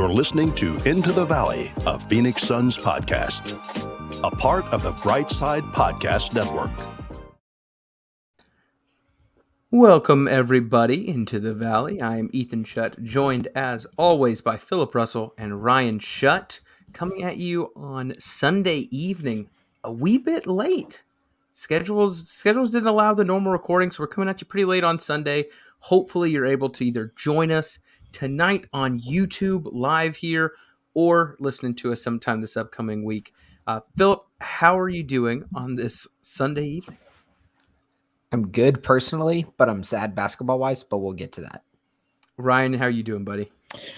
You're listening to Into the Valley, a Phoenix Suns podcast, a part of the Brightside Podcast Network. Welcome, everybody, into the Valley. I am Ethan Shutt, joined as always by Philip Russell and Ryan Shutt, coming at you on Sunday evening, a wee bit late. Schedules didn't allow the normal recording, so we're coming at you pretty late on Sunday. Hopefully, you're able to either join us tonight on YouTube live here or listening to us sometime this upcoming week. Philip, how are you doing on this Sunday evening? I'm good personally, but I'm sad basketball-wise, but we'll get to that. Ryan, how are you doing, buddy?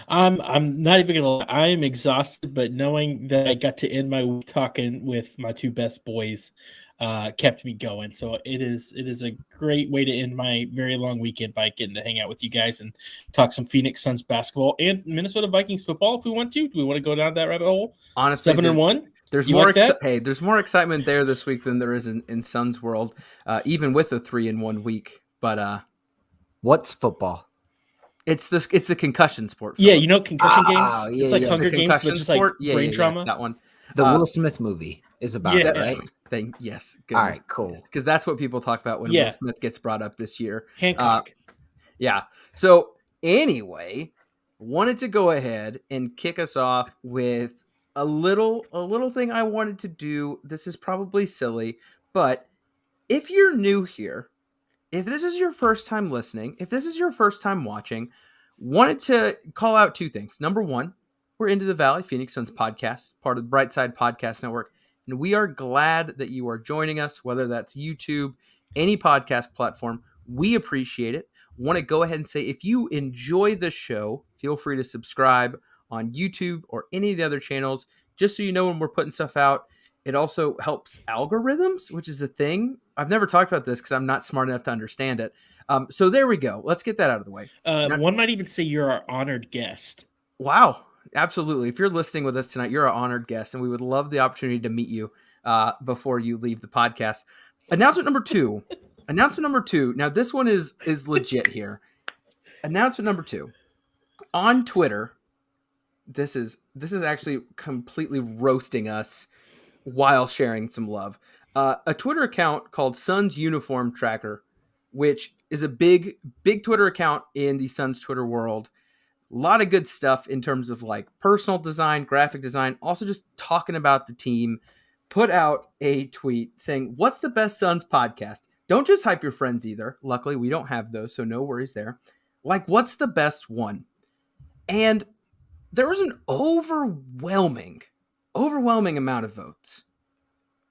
I'm not even gonna lie. I am exhausted, but knowing that I got to end my week talking with my two best boys kept me going. So it is a great way to end my very long weekend by getting to hang out with you guys and talk some Phoenix Suns basketball and Minnesota Vikings football if we want to. Do we want to go down that rabbit hole? Honestly, 7-1. There's more. There's more excitement there this week than there is in Suns world, even with a 3-1 week. But what's football? It's the concussion sport. Yeah, you know concussion games. Yeah, it's like Hunger Games, but just sport? Like brain trauma. It's that one. The Will Smith movie is about it, right? Yes. All right, cool. Because that's what people talk about when Will Smith gets brought up this year. Hancock. Yeah. So anyway, wanted to go ahead and kick us off with a little thing I wanted to do. This is probably silly, but if you're new here, if this is your first time listening, if this is your first time watching, wanted to call out two things. Number one, we're Into the Valley, Phoenix Suns podcast, part of the Brightside Podcast Network, and we are glad that you are joining us, whether that's YouTube, any podcast platform. We appreciate it. Want to go ahead and say, if you enjoy the show, feel free to subscribe on YouTube or any of the other channels, just so you know when we're putting stuff out. It also helps algorithms, which is a thing. I've never talked about this because I'm not smart enough to understand it. So there we go. Let's get that out of the way. One might even say you're our honored guest. Wow. Absolutely. If you're listening with us tonight, you're an honored guest, and we would love the opportunity to meet you before you leave the podcast. Announcement number two. Now, this one is legit here. Announcement number 2. On Twitter, this is actually completely roasting us while sharing some love. A Twitter account called Suns Uniform Tracker, which is a big Twitter account in the Suns Twitter world. A lot of good stuff in terms of like personal design, graphic design, also just talking about the team. Put out a tweet saying, "What's the best Suns podcast?" Don't just hype your friends either. Luckily, we don't have those, so no worries there. Like, what's the best one? And there was an overwhelming amount of votes,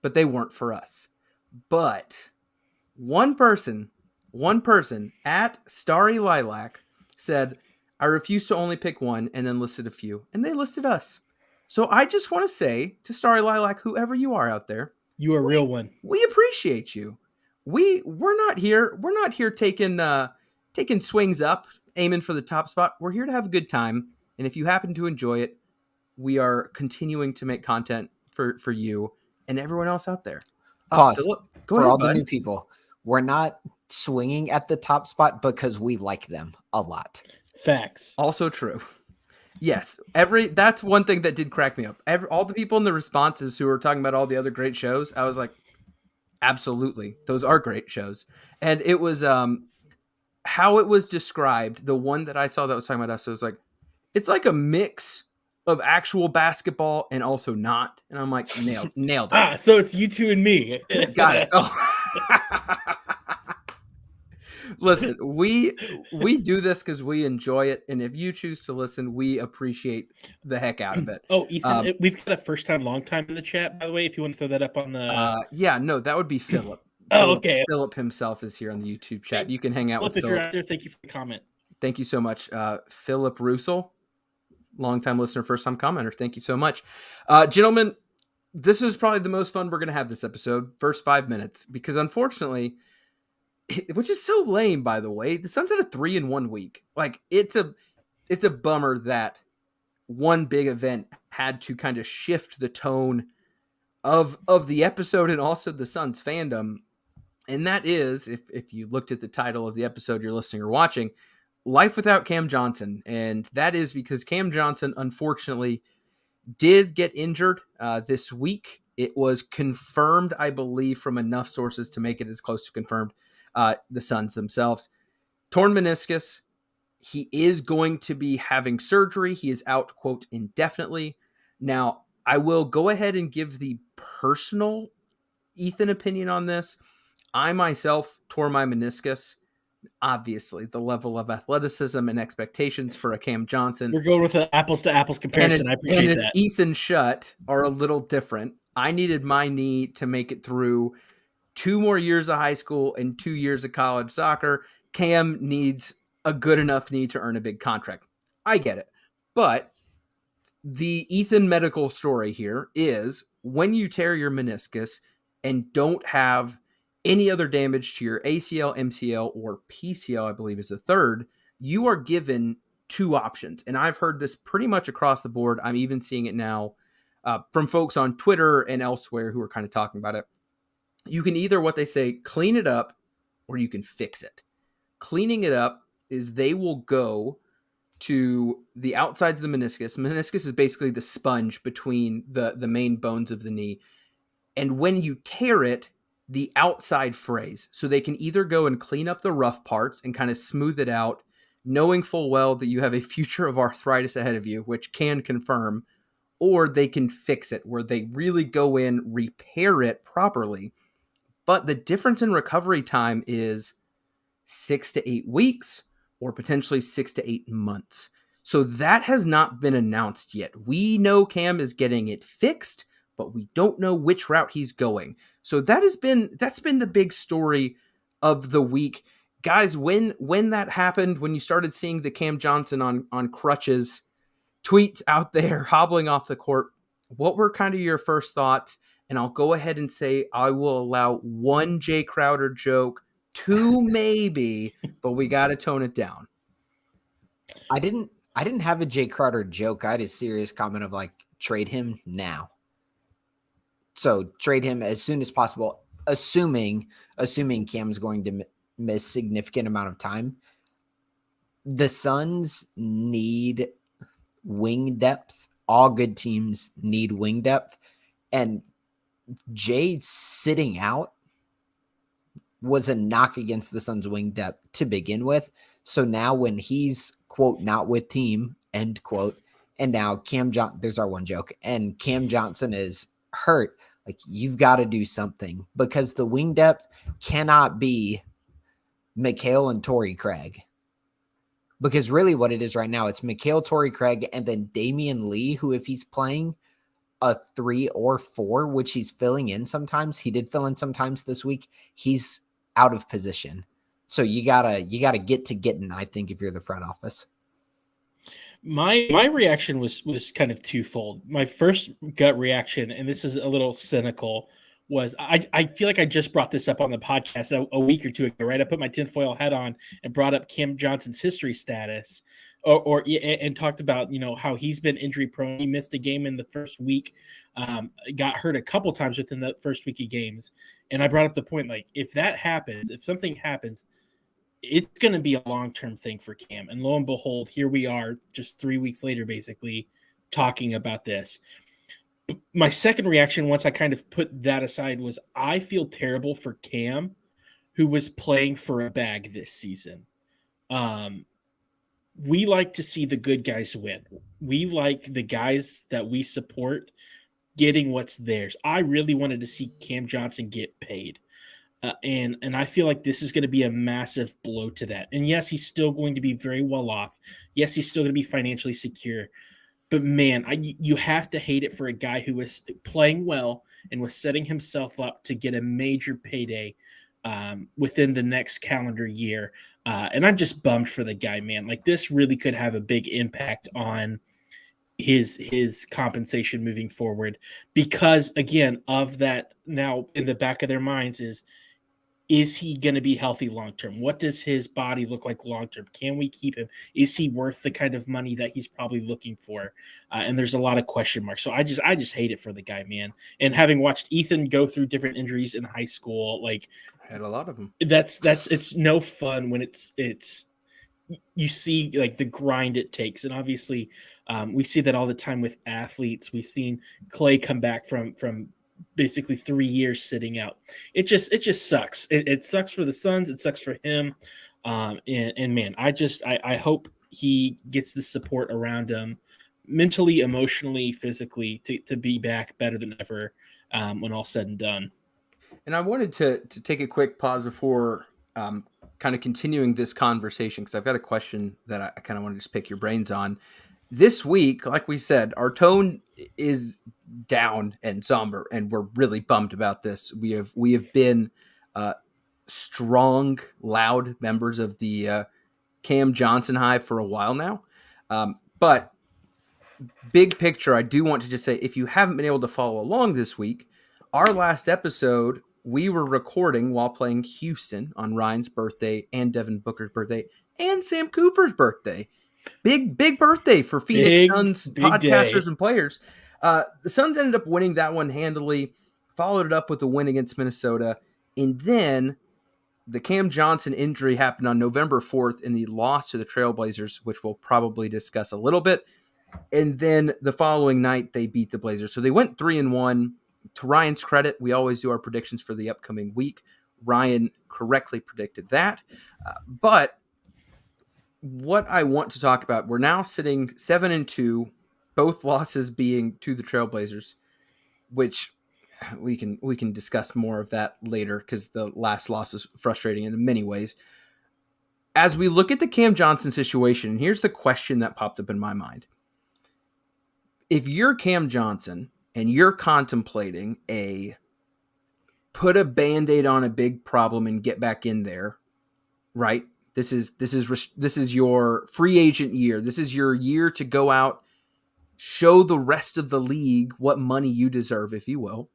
but they weren't for us. But one person at Starry Lilac said, "I refuse to only pick one," and then listed a few, and they listed us. So I just want to say to Starry Lilac, whoever you are out there, you are a real one. We appreciate you. We're not here taking swings up, aiming for the top spot. We're here to have a good time, and if you happen to enjoy it, we are continuing to make content for you and everyone else out there. Pause. Philip, for ahead, all bud. the new people. We're not swinging at the top spot because we like them a lot. Facts. Also true. Yes. That's one thing that did crack me up. All the people in the responses who were talking about all the other great shows, I was like, absolutely. Those are great shows. And it was how it was described. The one that I saw that was talking about us, it was like, it's like a mix of actual basketball and also not. And I'm like, nailed it. So it's you two and me. Got it. Oh. Listen, we do this because we enjoy it, and if you choose to listen, we appreciate the heck out of it. Oh, Ethan, we've got a first time, long time in the chat, by the way. If you want to throw that up on the, no, that would be Philip. Okay. Philip himself is here on the YouTube chat. You can hang out with Philip. If Philip. you're out there, thank you for the comment. Thank you so much, Philip Russell, long-time listener, first-time commenter. Thank you so much, gentlemen. This is probably the most fun we're going to have this episode. First 5 minutes, because unfortunately, which is so lame, by the way, the Suns had a 3-1 week. Like, it's a bummer that one big event had to kind of shift the tone of the episode and also the Suns fandom. And that is, if you looked at the title of the episode you're listening or watching, life without Cam Johnson, and that is because Cam Johnson, unfortunately, did get injured this week. It was confirmed, I believe, from enough sources to make it as close to confirmed. The Suns themselves. Torn meniscus. He is going to be having surgery. He is out, quote, indefinitely. Now, I will go ahead and give the personal Ethan opinion on this. I myself tore my meniscus. Obviously, the level of athleticism and expectations for a Cam Johnson We're going with an apples to apples comparison. I appreciate and that. Ethan Shutt are a little different. I needed my knee to make it through 2 more years of high school and 2 years of college soccer. Cam needs a good enough knee to earn a big contract. I get it. But the Ethan medical story here is when you tear your meniscus and don't have any other damage to your ACL, MCL, or PCL, I believe is the third, you are given 2 options. And I've heard this pretty much across the board. I'm even seeing it now from folks on Twitter and elsewhere who are kind of talking about it. You can either, what they say, clean it up, or you can fix it. Cleaning it up is they will go to the outsides of the meniscus. Meniscus is basically the sponge between the main bones of the knee. And when you tear it, the outside frays. So they can either go and clean up the rough parts and kind of smooth it out, knowing full well that you have a future of arthritis ahead of you, which can confirm, or they can fix it where they really go in, repair it properly. But the difference in recovery time is 6 to 8 weeks or potentially 6 to 8 months. So that has not been announced yet. We know Cam is getting it fixed, but we don't know which route he's going. So that's been the big story of the week. Guys, when that happened, when you started seeing the Cam Johnson on crutches tweets out there hobbling off the court, what were kind of your first thoughts? And I'll go ahead and say I will allow 1 Jay Crowder joke, 2 maybe, but we got to tone it down. I didn't have a Jay Crowder joke. I had a serious comment of like, trade him now. So trade him as soon as possible, assuming Cam's going to miss significant amount of time. The Suns need wing depth. All good teams need wing depth. And Jay sitting out was a knock against the Suns' wing depth to begin with. So now when he's, quote, not with team, end quote, and now there's our one joke, and Cam Johnson is hurt, like, you've got to do something because the wing depth cannot be Mikal and Torrey Craig. Because really what it is right now, it's Mikal, Torrey Craig, and then Damian Lee, who if he's playing a 3 or 4, which he's filling in sometimes, he did fill in sometimes this week, he's out of position. So you gotta get to getting, I think, if you're the front office. My reaction was kind of twofold. My first gut reaction, and this is a little cynical, was I feel like I just brought this up on the podcast a week or two ago, right? I put my tinfoil hat on and brought up Cam Johnson's history status, and talked about, you know, how he's been injury prone. He missed a game in the first week, got hurt a couple times within the first week of games, and I brought up the point, like, if that happens, if something happens, it's going to be a long-term thing for Cam. And lo and behold, here we are just 3 weeks later, basically talking about this. My second reaction, once I kind of put that aside, was I feel terrible for Cam, who was playing for a bag this season. We like to see the good guys win. We like the guys that we support getting what's theirs. I really wanted to see Cam Johnson get paid. And I feel like this is going to be a massive blow to that. And yes, he's still going to be very well off. Yes, he's still going to be financially secure. But man, you have to hate it for a guy who was playing well and was setting himself up to get a major payday within the next calendar year. And I'm just bummed for the guy, man. Like, this really could have a big impact on his compensation moving forward because, again, of that now in the back of their minds is he going to be healthy long-term? What does his body look like long-term? Can we keep him? Is he worth the kind of money that he's probably looking for? And there's a lot of question marks. So I just hate it for the guy, man. And having watched Ethan go through different injuries in high school, like, I had a lot of them. That's it's no fun when it's you see like the grind it takes. And obviously we see that all the time with athletes. We've seen Clay come back from basically 3 years sitting out. It just sucks. It sucks for the Suns. It sucks for him. And man, I hope he gets the support around him mentally, emotionally, physically to be back better than ever when all said and done. And I wanted to take a quick pause before kind of continuing this conversation, because I've got a question that I kind of want to just pick your brains on. This week, like we said, our tone is down and somber, and we're really bummed about this. We have been strong, loud members of the Cam Johnson hive for a while now. But big picture, I do want to just say, if you haven't been able to follow along this week, our last episode, we were recording while playing Houston on Ryan's birthday and Devin Booker's birthday and Sam Cooper's birthday. Big birthday for Phoenix Suns podcasters and players. The Suns ended up winning that one handily, followed it up with a win against Minnesota, and then the Cam Johnson injury happened on November 4th in the loss to the Trailblazers, which we'll probably discuss a little bit. And then the following night, they beat the Blazers. So they went 3-1. To Ryan's credit, we always do our predictions for the upcoming week. Ryan correctly predicted that. But what I want to talk about, we're now sitting 7-2, both losses being to the Trailblazers, which we can discuss more of that later because the last loss is frustrating in many ways. As we look at the Cam Johnson situation, here's the question that popped up in my mind. If you're Cam Johnson and you're contemplating put a Band-Aid on a big problem and get back in there, right? This is your free agent year. This is your year to go out, show the rest of the league what money you deserve, if you will.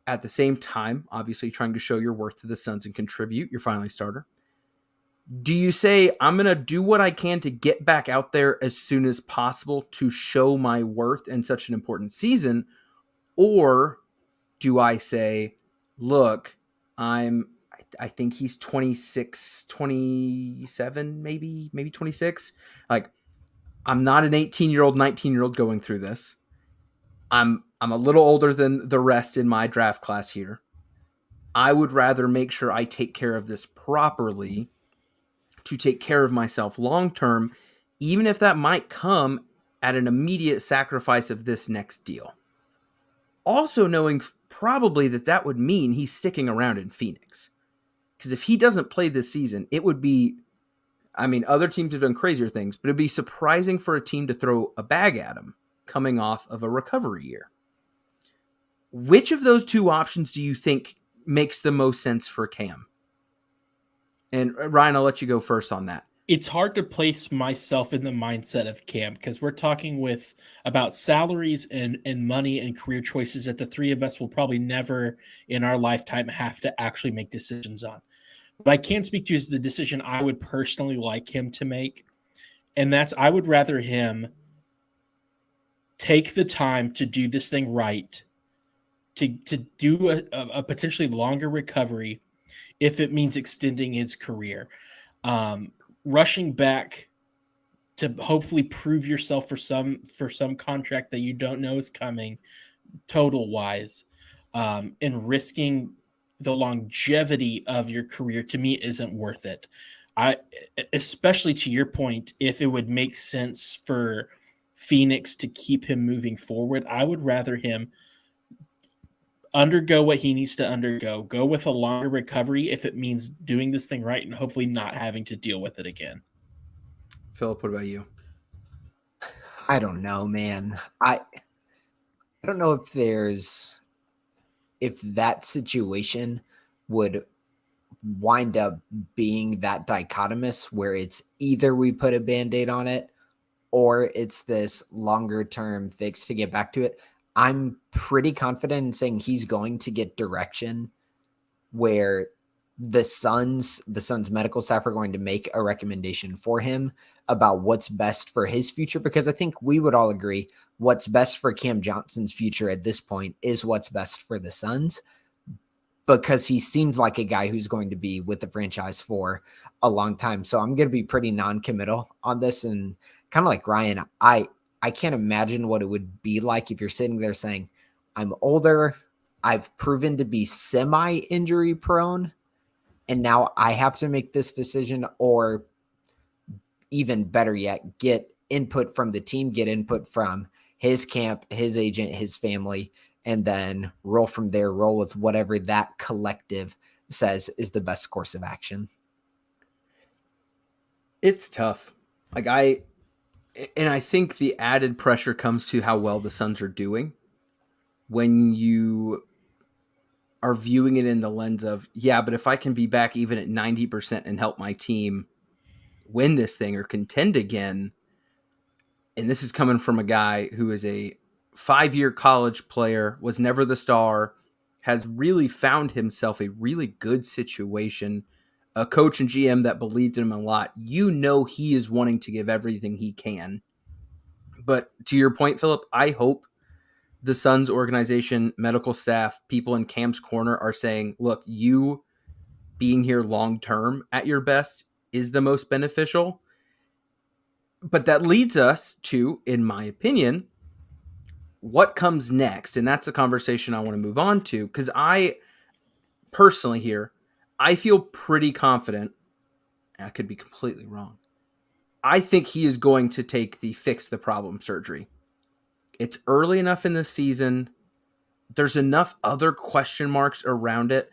At the same time, obviously trying to show your worth to the Suns and contribute. You're finally starter. Do you say, I'm going to do what I can to get back out there as soon as possible to show my worth in such an important season? Or do I say, look, I think he's 26, 27, maybe 26. Like, I'm not an 18-year-old, 19-year-old going through this. I'm a little older than the rest in my draft class here. I would rather make sure I take care of this properly to take care of myself long-term, even if that might come at an immediate sacrifice of this next deal. Also knowing probably that would mean he's sticking around in Phoenix. Because if he doesn't play this season, it would be, other teams have done crazier things, but it'd be surprising for a team to throw a bag at him coming off of a recovery year. Which of those two options do you think makes the most sense for Cam? And Ryan, I'll let you go first on that. It's hard to place myself in the mindset of Cam because we're talking about salaries and money and career choices that the three of us will probably never in our lifetime have to actually make decisions on. What I can speak to is the decision I would personally like him to make. And that's, I would rather him take the time to do this thing right, to do a potentially longer recovery if it means extending his career. Rushing back to hopefully prove yourself for some contract that you don't know is coming total wise, and risking the longevity of your career, to me, isn't worth it. Especially to your point, if it would make sense for Phoenix to keep him moving forward, I would rather him undergo what he needs to undergo, go with a longer recovery if it means doing this thing right and hopefully not having to deal with it again. Philip, what about you? I don't know, man. I don't know if that situation would wind up being that dichotomous where it's either we put a Band-Aid on it or it's this longer term fix to get back to it. I'm pretty confident in saying he's going to get direction where the Suns medical staff are going to make a recommendation for him about what's best for his future, because I think we would all agree what's best for Cam Johnson's future at this point is what's best for the Suns. because he seems like a guy who's going to be with the franchise for a long time. So I'm going to be pretty non-committal on this. And kind of like Ryan, I can't imagine what it would be like if you're sitting there saying, I'm older, I've proven to be semi-injury prone, and now I have to make this decision, or even better yet, get input from the team, get input from his camp, his agent, his family, and then roll from there, roll with whatever that collective says is the best course of action. It's tough. I think the added pressure comes to how well the Suns are doing when you are viewing it in the lens of, yeah, but if I can be back even at 90% and help my team win this thing or contend again, and this is coming from a guy who is a 5-year college player, was never the star, has really found himself a really good situation, a coach and GM that believed in him a lot. You know he is wanting to give everything he can. But to your point, Philip, I hope the Suns organization, medical staff, people in Cam's corner are saying, look, you being here long-term at your best is the most beneficial. But that leads us to, in my opinion, what comes next. And that's the conversation I want to move on to, because I personally here, I feel pretty confident. I could be completely wrong. I think he is going to take the fix the problem surgery. It's early enough in the season. There's enough other question marks around it.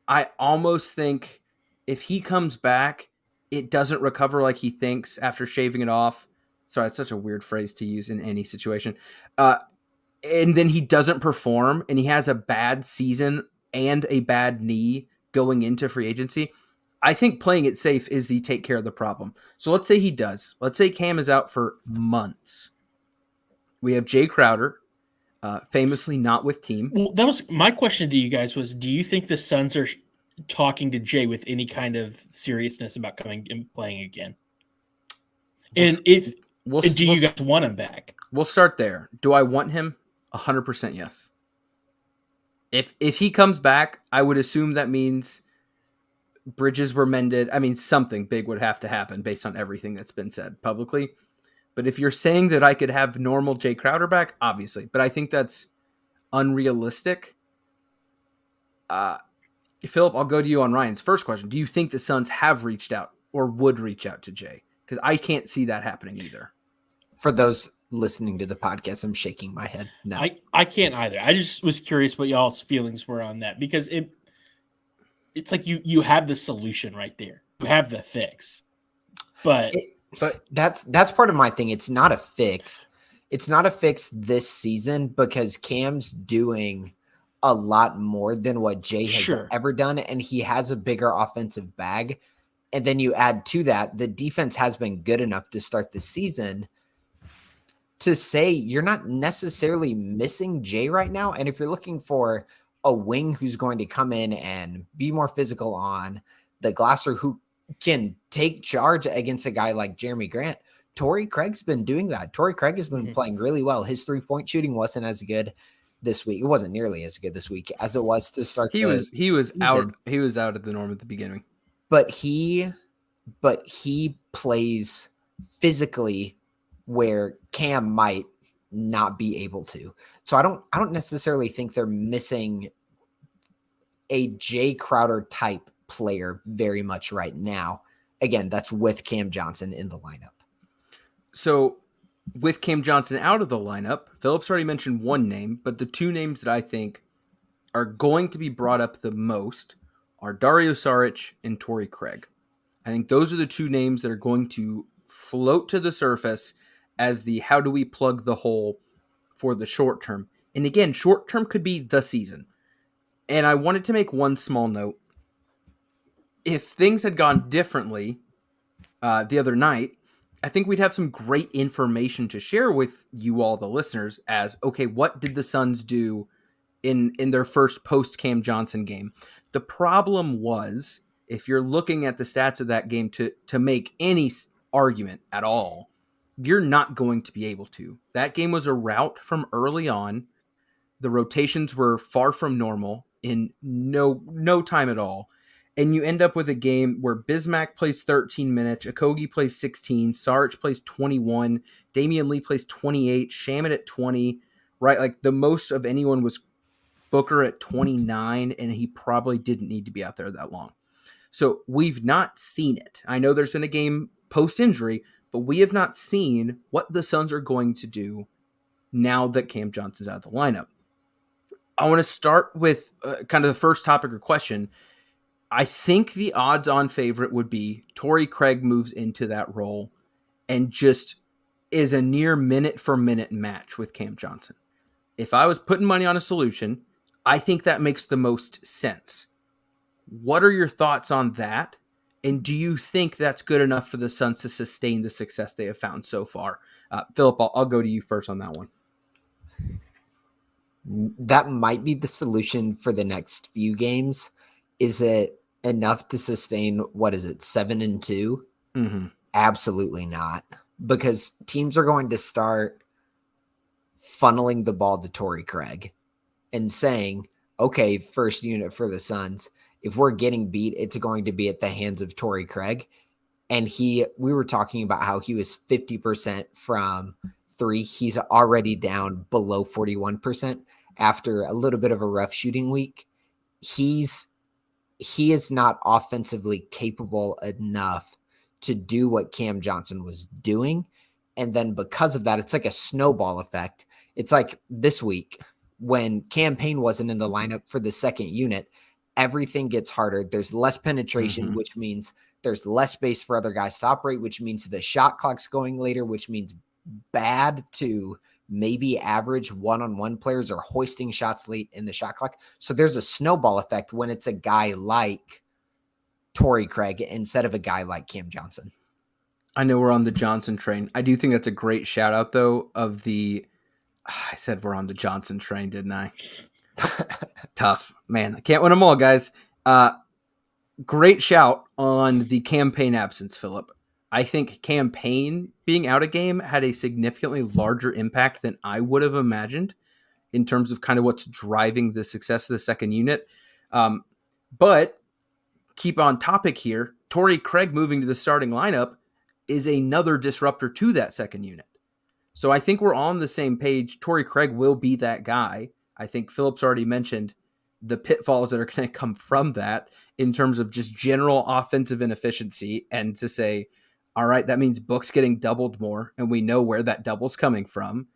I almost think if he comes back, it doesn't recover like he thinks after shaving it off. Sorry, it's such a weird phrase to use in any situation. And then he doesn't perform and he has a bad season and a bad knee going into free agency. I think playing it safe is the take care of the problem. So let's say he does. Let's say Cam is out for months. We have Jay Crowder, famously not with team. Well, that was my question to you guys was, do you think the Suns are talking to Jay with any kind of seriousness about coming and playing again? And do you guys want him back? We'll start there. Do I want him? 100% yes. If he comes back, I would assume that means bridges were mended. I mean, something big would have to happen based on everything that's been said publicly. But if you're saying that I could have normal Jay Crowder back, obviously. But I think that's unrealistic. Philip, I'll go to you on Ryan's first question. Do you think the Suns have reached out or would reach out to Jay? Because I can't see that happening either. For those listening to the podcast, I'm shaking my head. No, I can't either. I just was curious what y'all's feelings were on that, because it's like you have the solution right there. You have the fix. But that's part of my thing. It's not a fix. It's not a fix this season because Cam's doing a lot more than what Jay has ever done, and he has a bigger offensive bag. And then you add to that, the defense has been good enough to start the season to say you're not necessarily missing Jay right now. And if you're looking for a wing who's going to come in and be more physical on the glass, or who can take charge against a guy like Jeremy Grant, Torrey Craig's been doing that. Torrey Craig has been playing really well. His 3-point shooting wasn't as good this week. It wasn't nearly as good this week as it was to start. He was out. He was out of the norm at the beginning. But he plays physically where Cam might not be able to. So I don't necessarily think they're missing a Jay Crowder type player very much right now. Again, that's with Cam Johnson in the lineup. So with Cam Johnson out of the lineup, Phillips already mentioned one name, but the two names that I think are going to be brought up the most are Dario Saric and Torrey Craig. I think those are the two names that are going to float to the surface as the how do we plug the hole for the short term. And again, short term could be the season. And I wanted to make one small note. If things had gone differently the other night, I think we'd have some great information to share with you all, the listeners, as, okay, what did the Suns do in their first post-Cam Johnson game? The problem was, if you're looking at the stats of that game to make any argument at all, you're not going to be able to. That game was a rout from early on. The rotations were far from normal. in no time at all. And you end up with a game where Bismack plays 13 minutes, Okogie plays 16, Saric plays 21, Damian Lee plays 28, Shaman at 20, right? Like the most of anyone was Booker at 29, and he probably didn't need to be out there that long. So we've not seen it. I know there's been a game post-injury, but we have not seen what the Suns are going to do now that Cam Johnson's out of the lineup. I want to start with kind of the first topic or question. I think the odds-on favorite would be Torrey Craig moves into that role and just is a near minute-for-minute match with Cam Johnson. If I was putting money on a solution, I think that makes the most sense. What are your thoughts on that? And do you think that's good enough for the Suns to sustain the success they have found so far? Philip, I'll go to you first on that one. That might be the solution for the next few games. Is it enough to sustain, 7-2? Mm-hmm. Absolutely not. Because teams are going to start funneling the ball to Torrey Craig and saying, okay, first unit for the Suns. If we're getting beat, it's going to be at the hands of Torrey Craig. And we were talking about how he was 50% from three. He's already down below 41% after a little bit of a rough shooting week. He is not offensively capable enough to do what Cam Johnson was doing. And then because of that, it's like a snowball effect. It's like this week when Cam Payne wasn't in the lineup for the second unit, everything gets harder. There's less penetration, which means there's less space for other guys to operate, which means the shot clock's going later, which means bad to maybe average one-on-one players are hoisting shots late in the shot clock. So there's a snowball effect when it's a guy like Torrey Craig instead of a guy like Cam Johnson. I know we're on the Johnson train. I do think that's a great shout out though of the, I said we're on the Johnson train, didn't I? Tough, man. I can't win them all, guys. Great shout on the Cam Payne absence, Philip. I think Cam Payne being out of game had a significantly larger impact than I would have imagined in terms of kind of what's driving the success of the second unit. But keep on topic here. Torrey Craig moving to the starting lineup is another disruptor to that second unit. So I think we're on the same page. Torrey Craig will be that guy. I think Philip's already mentioned the pitfalls that are going to come from that in terms of just general offensive inefficiency, and to say, all right, that means Book's getting doubled more, and we know where that double's coming from.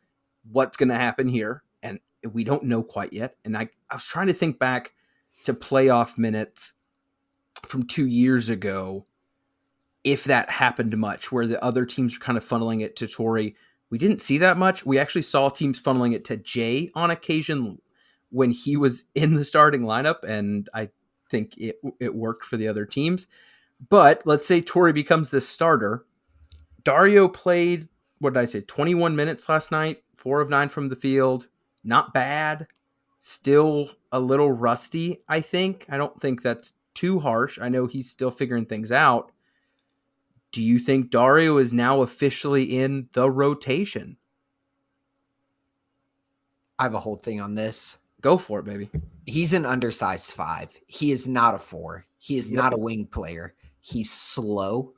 What's going to happen here? And we don't know quite yet. And I was trying to think back to playoff minutes from 2 years ago, if that happened much, where the other teams were kind of funneling it to Torrey. We didn't see that much. We actually saw teams funneling it to Jay on occasion when he was in the starting lineup, and I think it worked for the other teams. But let's say Torrey becomes the starter. Dario played, 21 minutes last night, 4 of 9 from the field. Not bad. Still a little rusty, I think. I don't think that's too harsh. I know he's still figuring things out. Do you think Dario is now officially in the rotation? I have a whole thing on this. Go for it, baby. He's an undersized 5. He is not a 4. He is not a wing player. He's slow.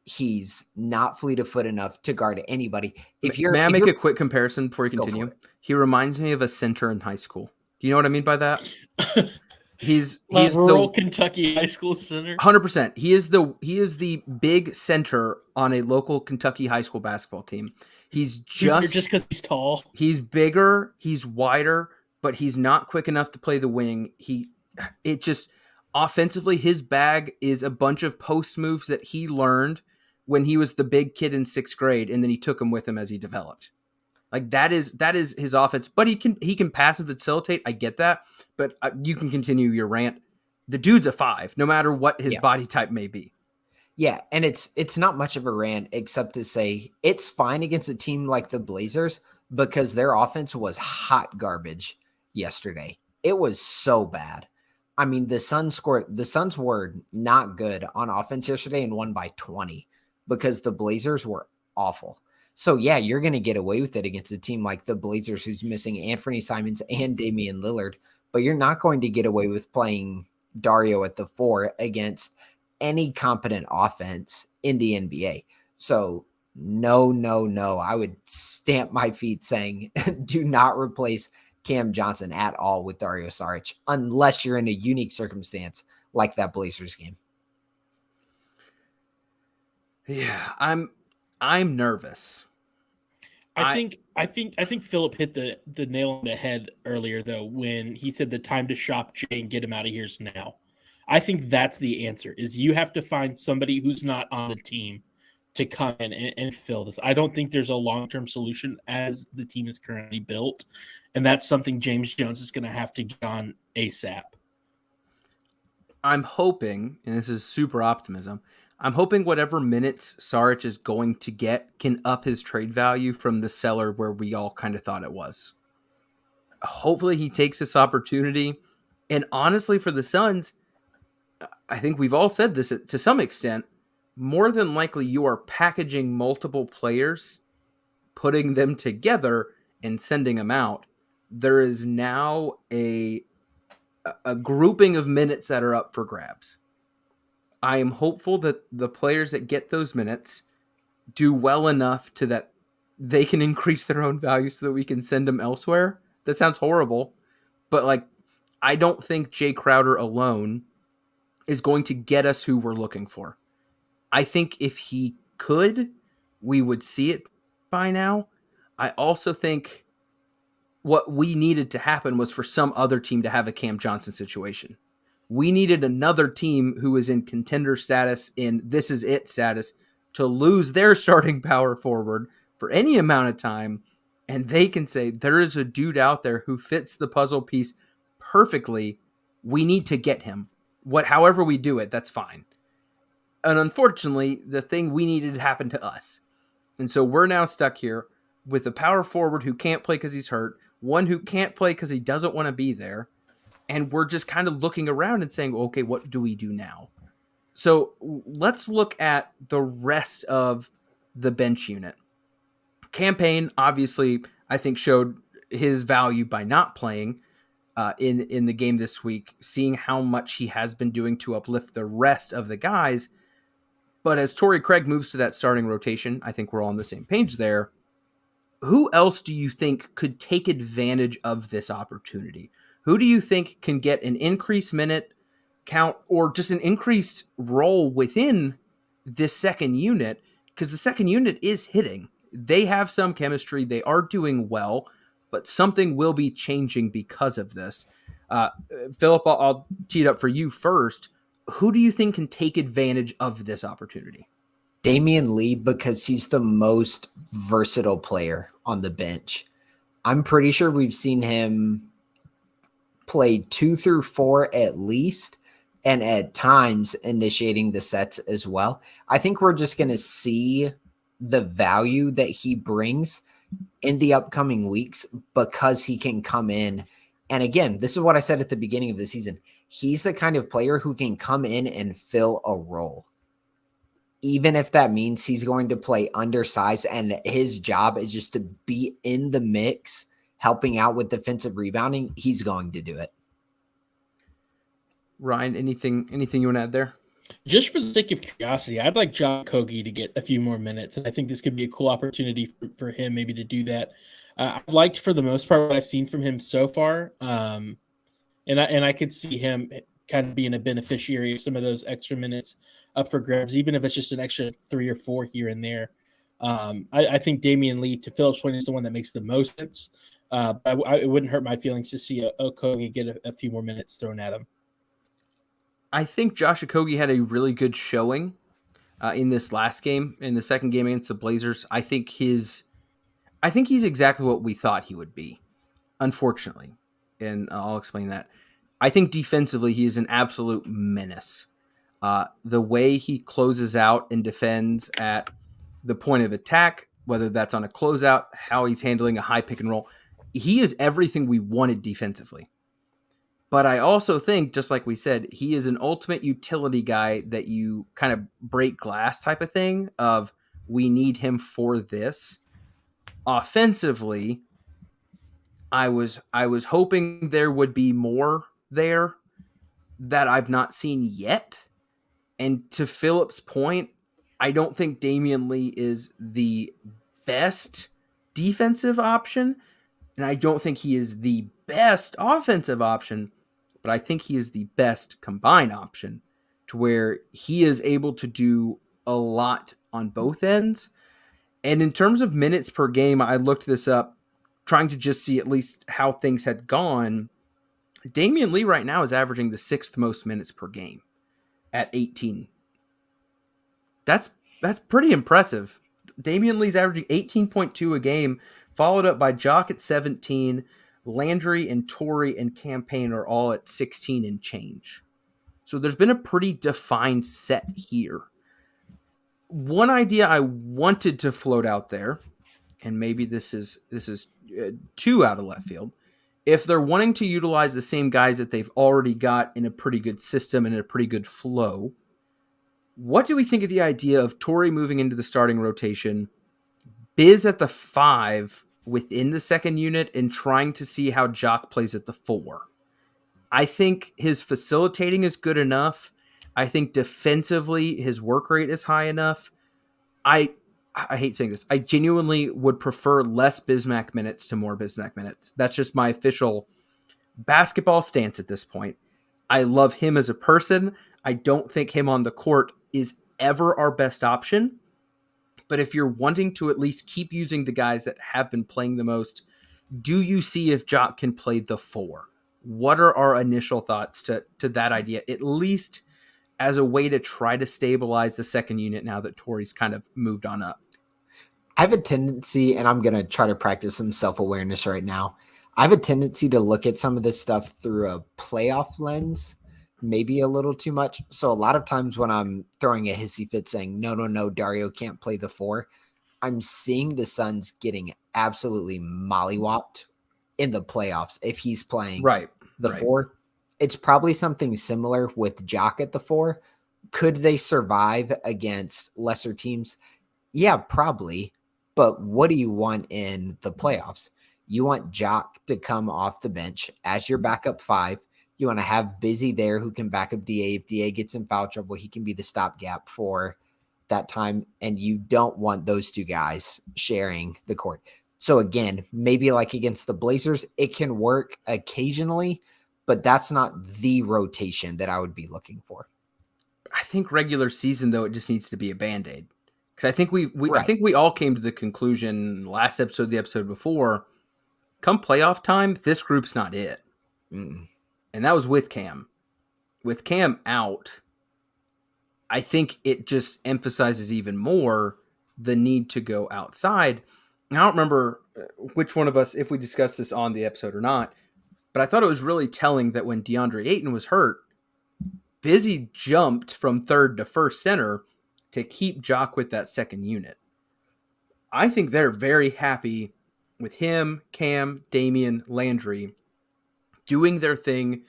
He's not fleet of foot enough to guard anybody. May I make a quick comparison before you continue? He reminds me of a center in high school. Do you know what I mean by that? He's rural Kentucky high school center. 100%. He is the big center on a local Kentucky high school basketball team. He's just because he's tall. He's bigger. He's wider, but he's not quick enough to play the wing. Offensively, his bag is a bunch of post moves that he learned when he was the big kid in 6th grade, and then he took them with him as he developed. Like that is his offense, but he can pass and facilitate. I get that, but you can continue your rant. The dude's a 5, no matter what his body type may be. Yeah, and it's not much of a rant except to say it's fine against a team like the Blazers because their offense was hot garbage yesterday. It was so bad. I mean, the Suns were not good on offense yesterday and won by 20 because the Blazers were awful. So, yeah, you're going to get away with it against a team like the Blazers who's missing Anthony Simons and Damian Lillard. but you're not going to get away with playing Dario at the 4 against any competent offense in the NBA. So no, no, no. I would stamp my feet saying do not replace Cam Johnson at all with Dario Saric unless you're in a unique circumstance like that Blazers game. Yeah, I'm nervous. I think Philip hit the nail on the head earlier though when he said the time to shop Jay and get him out of here is now. I think that's the answer. Is you have to find somebody who's not on the team to come in and fill this. I don't think there's a long-term solution as the team is currently built, and that's something James Jones is going to have to get on ASAP. I'm hoping, and this is super optimism, I'm hoping whatever minutes Saric is going to get can up his trade value from the seller where we all kind of thought it was. Hopefully he takes this opportunity. And honestly, for the Suns, I think we've all said this to some extent, more than likely you are packaging multiple players, putting them together, and sending them out. There is now a grouping of minutes that are up for grabs. I am hopeful that the players that get those minutes do well enough to that they can increase their own value so that we can send them elsewhere. That sounds horrible, but like, I don't think Jay Crowder alone is going to get us who we're looking for. I think if he could, we would see it by now. I also think what we needed to happen was for some other team to have a Cam Johnson situation. We needed another team who is in contender status, in this is it status, to lose their starting power forward for any amount of time, and they can say, there is a dude out there who fits the puzzle piece perfectly. We need to get him. However we do it, that's fine. And unfortunately, the thing we needed happened to us. And so we're now stuck here with a power forward who can't play because he's hurt, one who can't play because he doesn't want to be there, and we're just kind of looking around and saying, okay, what do we do now? So let's look at the rest of the bench unit. Cam Payne, obviously, I think showed his value by not playing in the game this week, seeing how much he has been doing to uplift the rest of the guys. But as Torrey Craig moves to that starting rotation, I think we're all on the same page there. Who else do you think could take advantage of this opportunity? Who do you think can get an increased minute count or just an increased role within this second unit? Because the second unit is hitting. They have some chemistry. They are doing well, but something will be changing because of this. Philip, I'll tee it up for you first. Who do you think can take advantage of this opportunity? Damian Lee, because he's the most versatile player on the bench. I'm pretty sure we've seen him play 2 through 4 at least, and at times initiating the sets as well. I think we're just going to see the value that he brings in the upcoming weeks because he can come in. And again, this is what I said at the beginning of the season. He's the kind of player who can come in and fill a role. Even if that means he's going to play undersized and his job is just to be in the mix, helping out with defensive rebounding, he's going to do it. Ryan, anything you want to add there? Just for the sake of curiosity, I'd like John Kogi to get a few more minutes, and I think this could be a cool opportunity for him maybe to do that. I've liked, for the most part, what I've seen from him so far, and I could see him kind of being a beneficiary of some of those extra minutes up for grabs, even if it's just an extra 3 or 4 here and there. I think Damian Lee, to Philip's point, is the one that makes the most sense. But it wouldn't hurt my feelings to see Okogie get a few more minutes thrown at him. I think Josh Okogie had a really good showing in this last game, in the second game against the Blazers. I think he's exactly what we thought he would be, unfortunately. And I'll explain that. I think defensively, he is an absolute menace. The way he closes out and defends at the point of attack, whether that's on a closeout, how he's handling a high pick and roll, he is everything we wanted defensively. But I also think, just like we said, he is an ultimate utility guy that you kind of break glass type of thing of, we need him for this. Offensively, I was hoping there would be more there that I've not seen yet. And to Philip's point, I don't think Damian Lee is the best defensive option, and I don't think he is the best offensive option, but I think he is the best combined option to where he is able to do a lot on both ends. And in terms of minutes per game, I looked this up trying to just see at least how things had gone. Damian Lee right now is averaging the 6th most minutes per game at 18. That's pretty impressive. Damian Lee's averaging 18.2 a game, followed up by Jock at 17. Landry and Torrey and Campaign are all at 16 and change. So there's been a pretty defined set here. One idea I wanted to float out there, and maybe this is too out of left field. If they're wanting to utilize the same guys that they've already got in a pretty good system and in a pretty good flow, what do we think of the idea of Torrey moving into the starting rotation, Biz at the 5 within the second unit, and trying to see how Jock plays at the 4? I think his facilitating is good enough. I think defensively his work rate is high enough. I hate saying this. I genuinely would prefer less Bismack minutes to more Bismack minutes. That's just my official basketball stance at this point. I love him as a person. I don't think him on the court is ever our best option. But if you're wanting to at least keep using the guys that have been playing the most, do you see if Jock can play the 4? What are our initial thoughts to that idea, at least as a way to try to stabilize the second unit now that Torrey's kind of moved on up? I have a tendency, and I'm going to try to practice some self-awareness right now. I have a tendency to look at some of this stuff through a playoff lens, maybe a little too much. So a lot of times when I'm throwing a hissy fit saying, no, Dario can't play the 4, I'm seeing the Suns getting absolutely mollywopped in the playoffs if he's playing the 4. It's probably something similar with Jock at the 4. Could they survive against lesser teams? Yeah, probably. But what do you want in the playoffs? You want Jock to come off the bench as your backup 5. You want to have Busy there who can back up DA. If DA gets in foul trouble, he can be the stopgap for that time. And you don't want those two guys sharing the court. So again, maybe like against the Blazers, it can work occasionally, but that's not the rotation that I would be looking for. I think regular season, though, it just needs to be a Band-Aid. Because I think I think we all came to the conclusion last episode, the episode before, come playoff time, this group's not it. And that was with Cam. With Cam out, I think it just emphasizes even more the need to go outside. And I don't remember which one of us, if we discussed this on the episode or not, but I thought it was really telling that when DeAndre Ayton was hurt, Busy jumped from third to first center to keep Jock with that second unit. I think they're very happy with him, Cam, Damian, Landry doing their thing,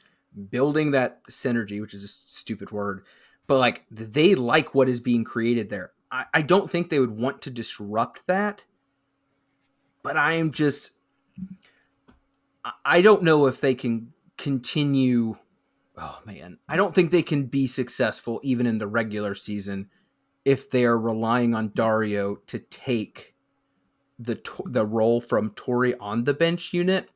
building that synergy, which is a stupid word, but like they like what is being created there. I don't think they would want to disrupt that, but I don't know if they can continue. Oh man, I don't think they can be successful even in the regular season if they are relying on Dario to take the role from Torrey on the bench unit,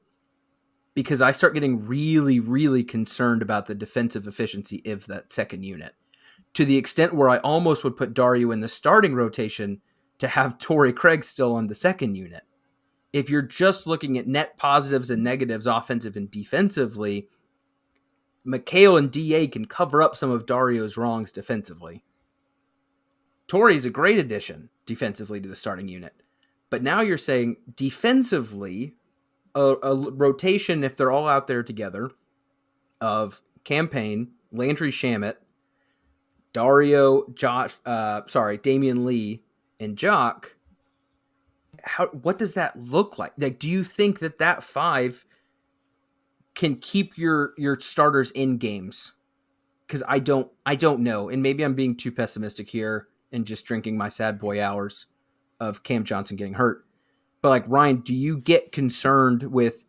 because I start getting really, really concerned about the defensive efficiency of that second unit, to the extent where I almost would put Dario in the starting rotation to have Torrey Craig still on the second unit. If you're just looking at net positives and negatives, offensive and defensively, McHale and DA can cover up some of Dario's wrongs defensively. Torrey's a great addition defensively to the starting unit. But now you're saying defensively, a rotation, if they're all out there together, of Campaign, Landry Shamet, Dario, Damian Lee, and Jock. What does that look like? Like, do you think that 5 can keep your starters in games? Because I don't know, and maybe I'm being too pessimistic here and just drinking my sad boy hours of Cam Johnson getting hurt. But like, Ryan, do you get concerned with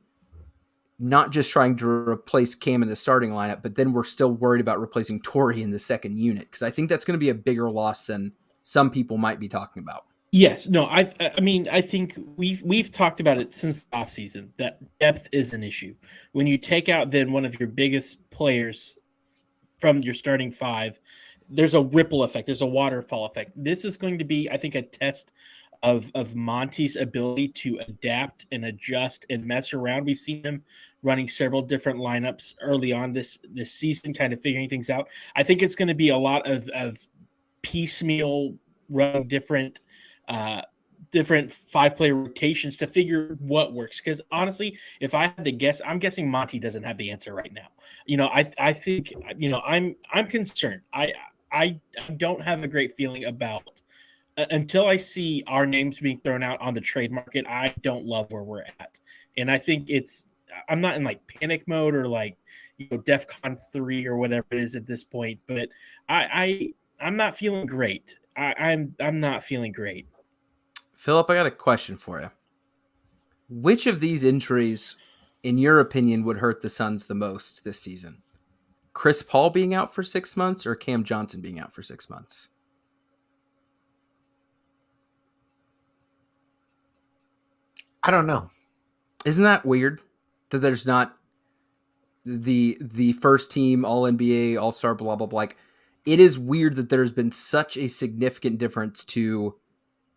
not just trying to replace Cam in the starting lineup, but then we're still worried about replacing Torrey in the second unit, because I think that's going to be a bigger loss than some people might be talking about. Yes, no, I mean, I think we've talked about it since last season that depth is an issue. When you take out then one of your biggest players from your starting five, there's a ripple effect, there's a waterfall effect. This is going to be, I think, a test of Monty's ability to adapt and adjust and mess around. We've seen him running several different lineups early on this season, kind of figuring things out. I think it's going to be a lot of piecemeal running different 5-player rotations to figure what works. Because honestly, if I had to guess, I'm guessing Monty doesn't have the answer right now. I think I'm concerned. I don't have a great feeling about until I see our names being thrown out on the trade market. I don't love where we're at, and I think I'm not in like panic mode or like DEFCON 3 or whatever it is at this point, but I'm not feeling great. I'm not feeling great. Philip, I got a question for you. Which of these injuries, in your opinion, would hurt the Suns the most this season? Chris Paul being out for 6 months or Cam Johnson being out for 6 months? I don't know. Isn't that weird that there's not the first team All NBA, All Star, blah blah blah? Like, it is weird that there's been such a significant difference to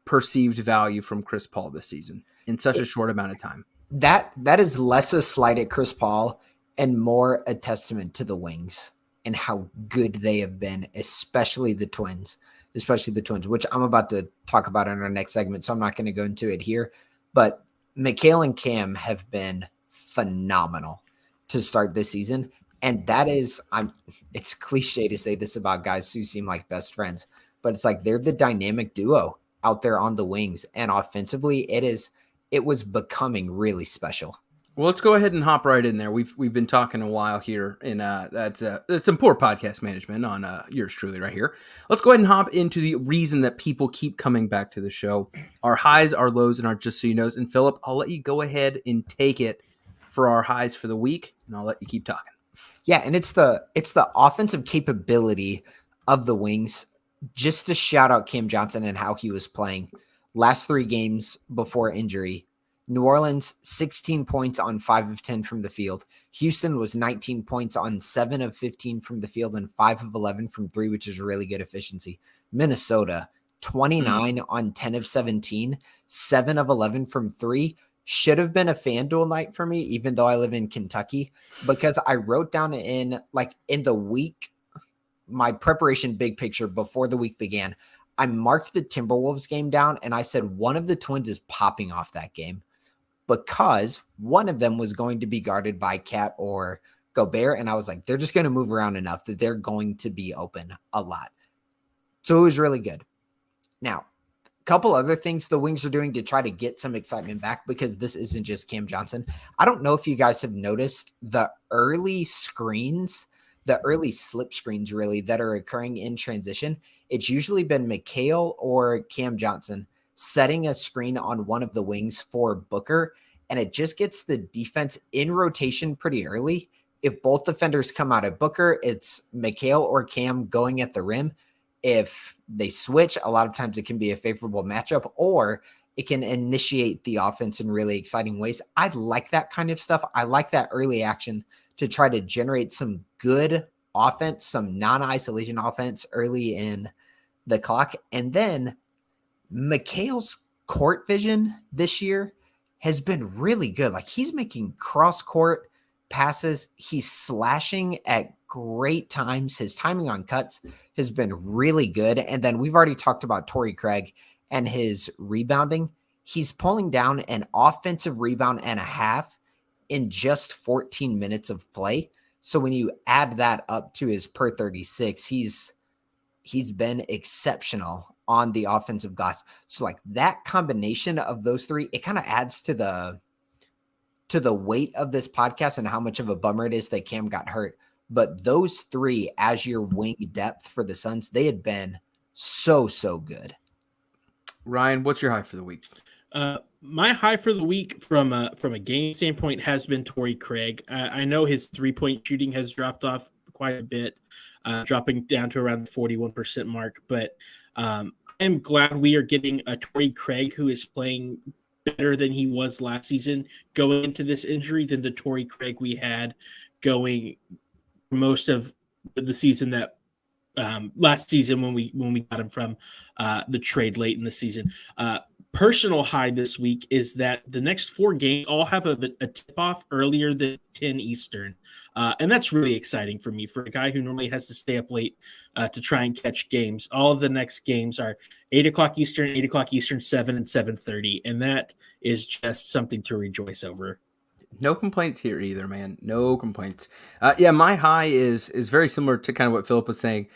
perceived value from Chris Paul this season in such a short amount of time. That is less a slight at Chris Paul and more a testament to the Wings and how good they have been, especially the Twins, which I'm about to talk about in our next segment. So I'm not going to go into it here, but Mikal and Cam have been phenomenal to start this season. And that is, it's cliche to say this about guys who seem like best friends, but it's like they're the dynamic duo out there on the wings, and offensively it was becoming really special. Well, let's go ahead and hop right in there. We've been talking a while here, and that's some poor podcast management on yours truly right here. Let's go ahead and hop into the reason that people keep coming back to the show: our highs, our lows, and our just so you knows. And Philip, I'll let you go ahead and take it for our highs for the week, and I'll let you keep talking. Yeah, and it's the offensive capability of the Wings. Just to shout out Cam Johnson and how he was playing last 3 games before injury. New Orleans, 16 points on 5 of 10 from the field. Houston was 19 points on 7 of 15 from the field and 5 of 11 from 3, which is really good efficiency. Minnesota, 29 on 10 of 17, 7 of 11 from 3. Should have been a FanDuel night for me, even though I live in Kentucky, because I wrote down in the week, my preparation big picture before the week began, I marked the Timberwolves game down and I said one of the Twins is popping off that game because one of them was going to be guarded by Cat or Gobert. And I was like, they're just going to move around enough that they're going to be open a lot. So it was really good. Now, a couple other things the Wings are doing to try to get some excitement back, because this isn't just Cam Johnson. I don't know if you guys have noticed the early screens, the early slip screens really that are occurring in transition. It's usually been Mikal or Cam Johnson setting a screen on one of the wings for Booker, and it just gets the defense in rotation pretty early. If both defenders come out at Booker, it's Mikal or Cam going at the rim. If they switch, a lot of times it can be a favorable matchup, or it can initiate the offense in really exciting ways. I like that kind of stuff. I like that early action to try to generate some good offense, some non-isolation offense early in the clock. And then Mikal's court vision this year has been really good. Like, he's making cross-court passes. He's slashing at great times. His timing on cuts has been really good. And then we've already talked about Torrey Craig and his rebounding. He's pulling down an offensive rebound and a half in just 14 minutes of play. So when you add that up to his per 36, he's been exceptional on the offensive glass. So like that combination of those three, it kind of adds to the weight of this podcast and how much of a bummer it is that Cam got hurt. But those three as your wing depth for the Suns, they had been so good. Ryan, what's your high for the week? My high for the week from a game standpoint has been Torrey Craig. I know his 3-point shooting has dropped off quite a bit, dropping down to around the 41% mark. But I'm glad we are getting a Torrey Craig who is playing better than he was last season going into this injury than the Torrey Craig we had going most of the season that last season when we got him from the trade late in the season. Personal high this week is that the next 4 games all have a tip-off earlier than 10 Eastern. And that's really exciting for me, for a guy who normally has to stay up late to try and catch games. All of the next games are 8 o'clock Eastern, 7 and 7:30. And that is just something to rejoice over. No complaints here either, man. No complaints. Yeah, my high is very similar to kind of what Philip was saying.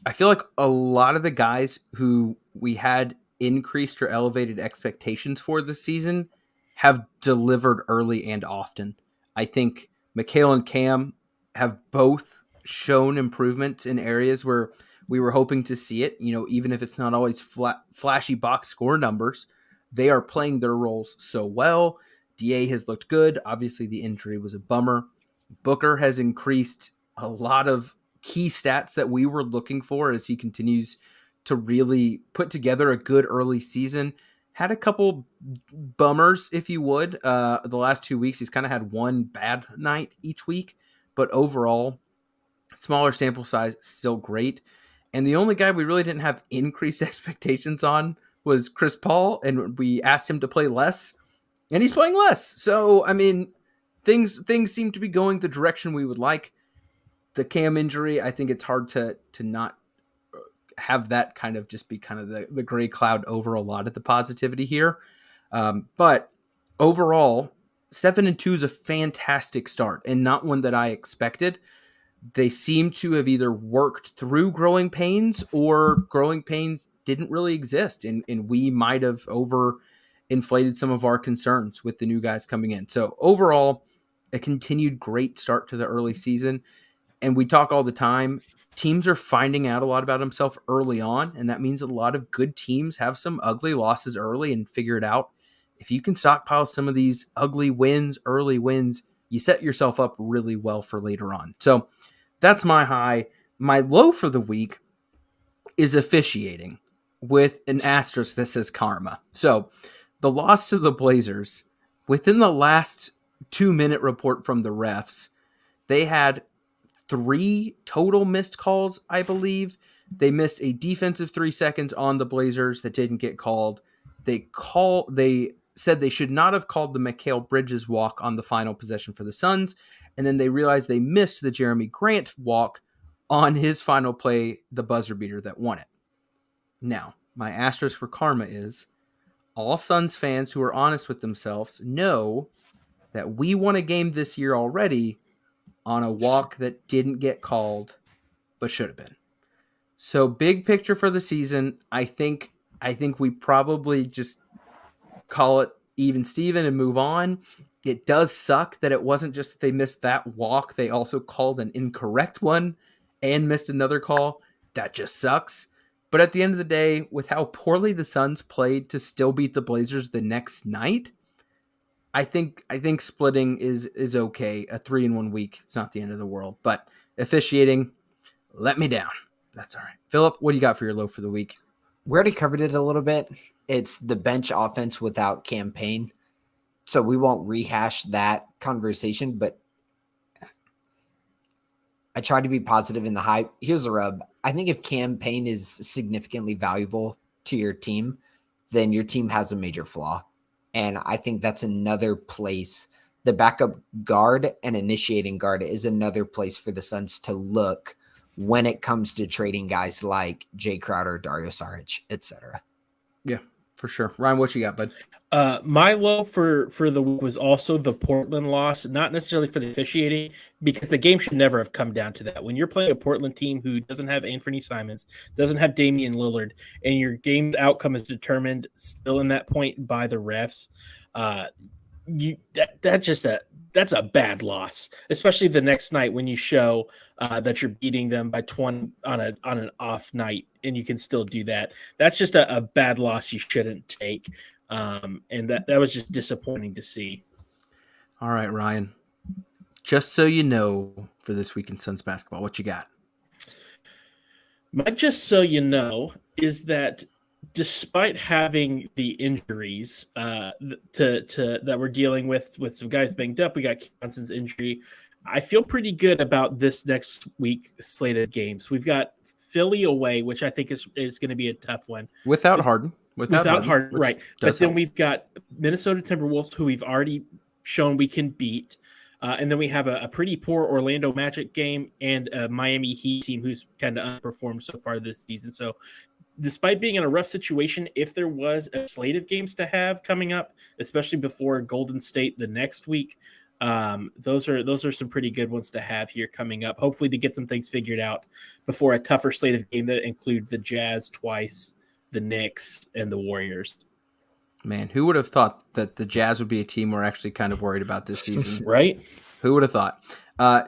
I feel like a lot of the guys who we had increased or elevated expectations for this season have delivered early and often. I think Mikhail and Cam have both shown improvement in areas where we were hoping to see it. You know, even if it's not always flashy box score numbers, they are playing their roles so well. DA has looked good. Obviously, the injury was a bummer. Booker has increased a lot of key stats that we were looking for as he continues to really put together a good early season. Had a couple bummers, if you would. The last 2 weeks, he's kind of had one bad night each week, but overall, smaller sample size, still great. And the only guy we really didn't have increased expectations on was Chris Paul, and we asked him to play less, and he's playing less. So, I mean, things seem to be going the direction we would like. The Cam injury, I think it's hard to not have that kind of just be kind of the gray cloud over a lot of the positivity here. But overall, 7-2 is a fantastic start and not one that I expected. They seem to have either worked through growing pains or growing pains didn't really exist. And we might have overinflated some of our concerns with the new guys coming in. So overall, a continued great start to the early season. And we talk all the time, teams are finding out a lot about themselves early on, and that means a lot of good teams have some ugly losses early and figure it out. If you can stockpile some of these ugly wins, early wins, you set yourself up really well for later on. So that's my high. My low for the week is officiating with an asterisk that says karma. So the loss to the Blazers, within the last 2-minute report from the refs, they had 3 total missed calls, I believe. They missed a defensive 3 seconds on the Blazers that didn't get called. They said they should not have called the Mikal Bridges walk on the final possession for the Suns, and then they realized they missed the Jeremy Grant walk on his final play, the buzzer beater that won it. Now, my asterisk for karma is all Suns fans who are honest with themselves know that we won a game this year already on a walk that didn't get called, but should have been. So big picture for the season, I think we probably just call it even Steven and move on. It does suck that it wasn't just that they missed that walk. They also called an incorrect one and missed another call. That just sucks. But at the end of the day, with how poorly the Suns played to still beat the Blazers the next night, I think splitting is okay. A 3-1 week, it's not the end of the world. But officiating let me down. That's all right. Philip, what do you got for your low for the week? We already covered it a little bit. It's the bench offense without campaign. So we won't rehash that conversation, but I tried to be positive in the hype. Here's the rub. I think if campaign is significantly valuable to your team, then your team has a major flaw. And I think that's another place. The backup guard and initiating guard is another place for the Suns to look when it comes to trading guys like Jay Crowder, Dario Saric, etc. Yeah, for sure. Ryan, what you got, bud? My low for the week was also the Portland loss, not necessarily for the officiating, because the game should never have come down to that. When you're playing a Portland team who doesn't have Anthony Simons, doesn't have Damian Lillard, and your game outcome is determined still in that point by the refs, that's a bad loss, especially the next night when you show that you're beating them by 20 on an off night and you can still do that. That's just a bad loss you shouldn't take. And that was just disappointing to see. All right, Ryan. Just so you know, for this week in Suns basketball, what you got? My just so you know is that despite having the injuries to that we're dealing with some guys banged up, we got Johnson's injury. I feel pretty good about this next week slate of games. We've got Philly away, which I think is going to be a tough one. Without Harden. Without Harden, which right. does But then help. we've got Minnesota Timberwolves, who we've already shown we can beat. And then we have a pretty poor Orlando Magic game and a Miami Heat team who's kind of underperformed so far this season. So despite being in a rough situation, if there was a slate of games to have coming up, especially before Golden State the next week, those are some pretty good ones to have here coming up. Hopefully to get some things figured out before a tougher slate of game that includes the Jazz twice, the Knicks, and the Warriors. Man, who would have thought that the Jazz would be a team we're actually kind of worried about this season? Right? Who would have thought?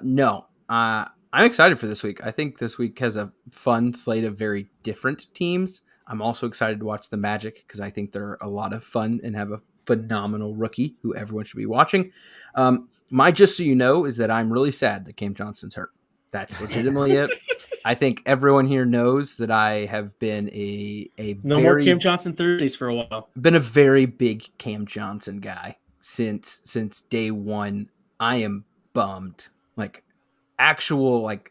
No. I'm excited for this week. I think this week has a fun slate of very different teams. I'm also excited to watch the Magic because I think they're a lot of fun and have a phenomenal rookie who everyone should be watching. My just so you know is that I'm really sad that Cam Johnson's hurt. That's legitimately it. I think everyone here knows that I have been No more Cam Johnson Thursdays for a while. Been a very big Cam Johnson guy since day one. I am bummed, like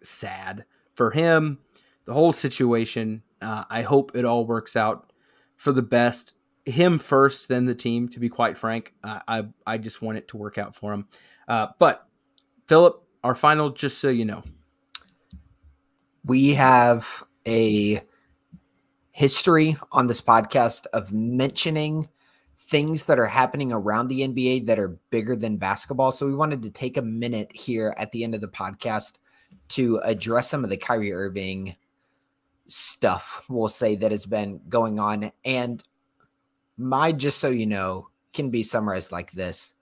sad for him. The whole situation. I hope it all works out for the best. Him first, then the team. To be quite frank, I just want it to work out for him. But Philip, our final, just so you know. We have a history on this podcast of mentioning things that are happening around the NBA that are bigger than basketball. So we wanted to take a minute here at the end of the podcast to address some of the Kyrie Irving stuff, we'll say, that has been going on. And my just so you know can be summarized like this.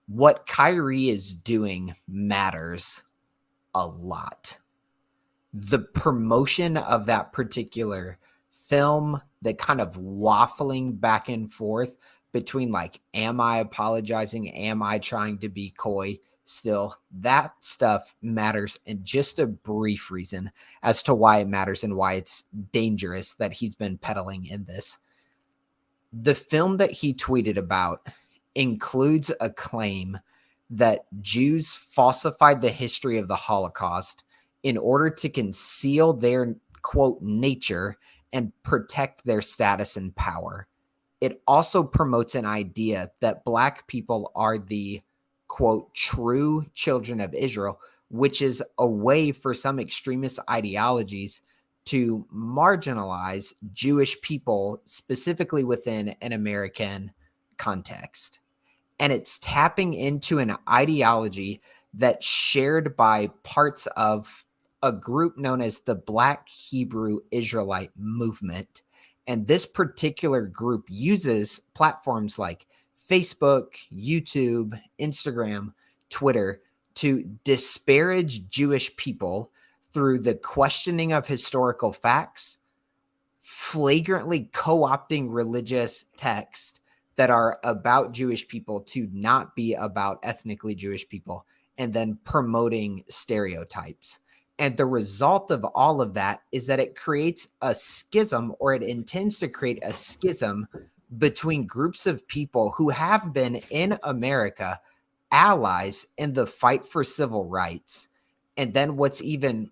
What Kyrie is doing matters a lot. The promotion of that particular film, the kind of waffling back and forth between like, am I apologizing? Am I trying to be coy? Still, that stuff matters, and just a brief reason as to why it matters and why it's dangerous that he's been peddling in this. The film that he tweeted about includes a claim that Jews falsified the history of the Holocaust in order to conceal their, quote, nature and protect their status and power. It also promotes an idea that Black people are the, quote, true children of Israel, which is a way for some extremist ideologies to marginalize Jewish people, specifically within an American context. And it's tapping into an ideology that's shared by parts of a group known as the Black Hebrew Israelite movement. And this particular group uses platforms like Facebook, YouTube, Instagram, Twitter to disparage Jewish people through the questioning of historical facts, flagrantly co-opting religious texts that are about Jewish people to not be about ethnically Jewish people, and then promoting stereotypes. And the result of all of that is that it creates a schism, or it intends to create a schism between groups of people who have been in America allies in the fight for civil rights. And then what's even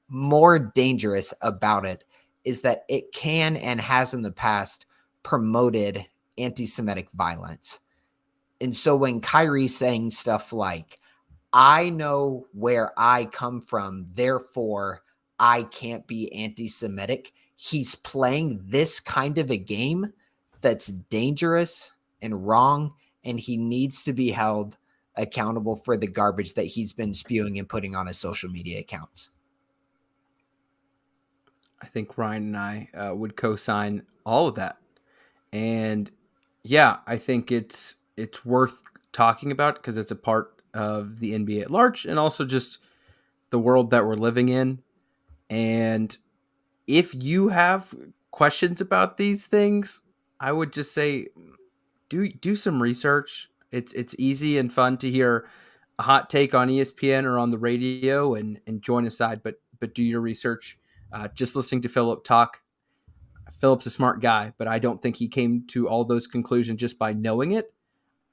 more dangerous about it is that it can and has in the past promoted anti-Semitic violence. And so when Kyrie's saying stuff like, I know where I come from, therefore I can't be anti-Semitic, he's playing this kind of a game that's dangerous and wrong, and he needs to be held accountable for the garbage that he's been spewing and putting on his social media accounts. I think Ryan and I would co-sign all of that. And yeah, I think it's worth talking about because it's a part of the NBA at large and also just the world that we're living in. And if you have questions about these things, I would just say do some research. It's easy and fun to hear a hot take on ESPN or on the radio and join a side, but do your research. Just listening to Philip talk, Philip's a smart guy, but I don't think he came to all those conclusions just by knowing it.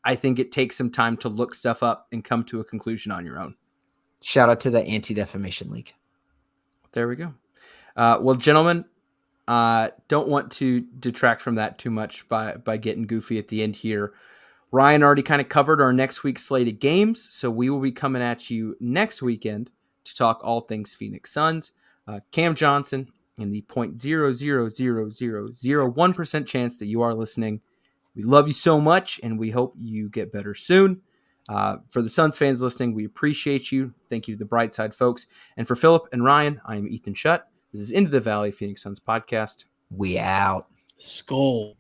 I think it takes some time to look stuff up and come to a conclusion on your own. Shout out to the Anti-Defamation League. There we go. Well, gentlemen, don't want to detract from that too much by getting goofy at the end here. Ryan already kind of covered our next week's slate of games, so we will be coming at you next weekend to talk all things Phoenix Suns. Cam Johnson and the 0.00001% chance that you are listening. We love you so much, and we hope you get better soon. For the Suns fans listening, we appreciate you. Thank you to the Brightside folks. And for Philip and Ryan, I am Ethan Shutt. This is Into the Valley Phoenix Suns podcast. We out. Skull.